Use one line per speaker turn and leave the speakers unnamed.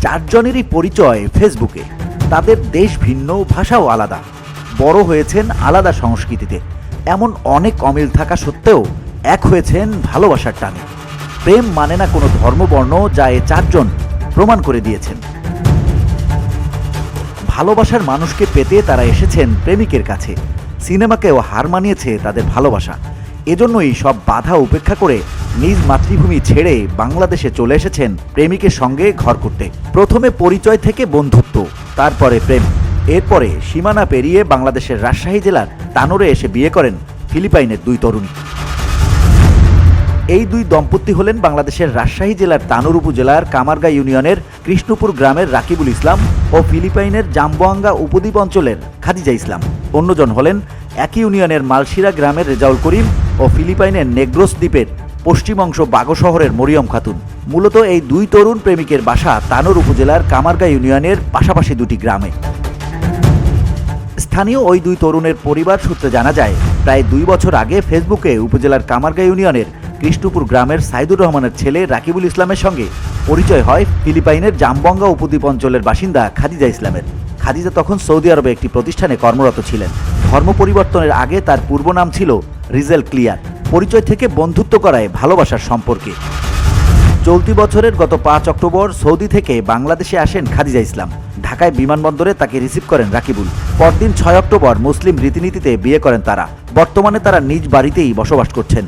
চারজনেরই পরিচয় ফেসবুকে। তাদের দেশ ভিন্ন, ভাষাও আলাদা, বড় হয়েছেন আলাদা সংস্কৃতিতে। এমন অনেক অমিল থাকা সত্ত্বেও এক হয়েছেন ভালোবাসার টানে। প্রেম মানে না কোনো ধর্মবর্ণ, যা এ চারজন প্রমাণ করে দিয়েছেন। ভালোবাসার মানুষকে পেতে তারা এসেছেন প্রেমিকের কাছে। সিনেমাকেও হার মানিয়েছে তাদের ভালোবাসা। এজন্যই সব বাধা উপেক্ষা করে নিজ মাতৃভূমি ছেড়ে বাংলাদেশে চলে এসেছেন প্রেমিকের সঙ্গে ঘর করতে। প্রথমে পরিচয় থেকে বন্ধুত্ব, তারপরে প্রেম। এরপরে সীমানা পেরিয়ে বাংলাদেশের রাজশাহী জেলার তানোরে এসে বিয়ে করেন ফিলিপাইনের দুই তরুণী। এই দুই দম্পতি হলেন বাংলাদেশের রাজশাহী জেলার তানোর উপজেলার কামারগা ইউনিয়নের কৃষ্ণপুর গ্রামের রাকিবুল ইসলাম ও ফিলিপাইনের জাম্বোয়াঙ্গা উপদ্বীপ অঞ্চলের খাদিজা ইসলাম। অন্যজন হলেন একই ইউনিয়নের মালশিরা গ্রামের রেজাউল করিম ও ফিলিপাইনের নেগ্রোস দ্বীপের পশ্চিম অংশ বাগো শহরের মরিয়ম খাতুন। মূলত এই দুই তরুণ প্রেমিকের বাসা তানোর উপজেলার কামারগা ইউনিয়নের পাশাপাশি দুটি গ্রামে। স্থানীয় ওই দুই তরুণের পরিবার সূত্রে জানা যায়, প্রায় 2 বছর আগে ফেসবুকে উপজেলার কামারগা ইউনিয়নের কৃষ্ণপুর গ্রামের সাইদুর রহমানের ছেলে রাকিবুল ইসলামের সঙ্গে পরিচয় হয় ফিলিপাইনের জাম্বোয়াঙ্গা উপদ্বীপ অঞ্চলের বাসিন্দা খাদিজা ইসলামের। খাদিজা তখন সৌদি আরবে একটি প্রতিষ্ঠানে কর্মরত ছিলেন। ধর্ম পরিবর্তনের আগে তার পূর্ব নাম ছিল রিজেল ক্লিয়ার। পরিচয় থেকে বন্ধুত্ব করায় ভালোবাসার সম্পর্কে। চলতি বছরের গত 5 অক্টোবর সৌদি থেকে বাংলাদেশে আসেন খাদিজা ইসলাম। ঢাকায় বিমানবন্দরে তাকে রিসিভ করেন রাকিবুল। পরদিন 6 অক্টোবর মুসলিম রীতিনীতিতে বিয়ে করেন তারা। বর্তমানে তারা নিজ বাড়িতেই বসবাস করছেন।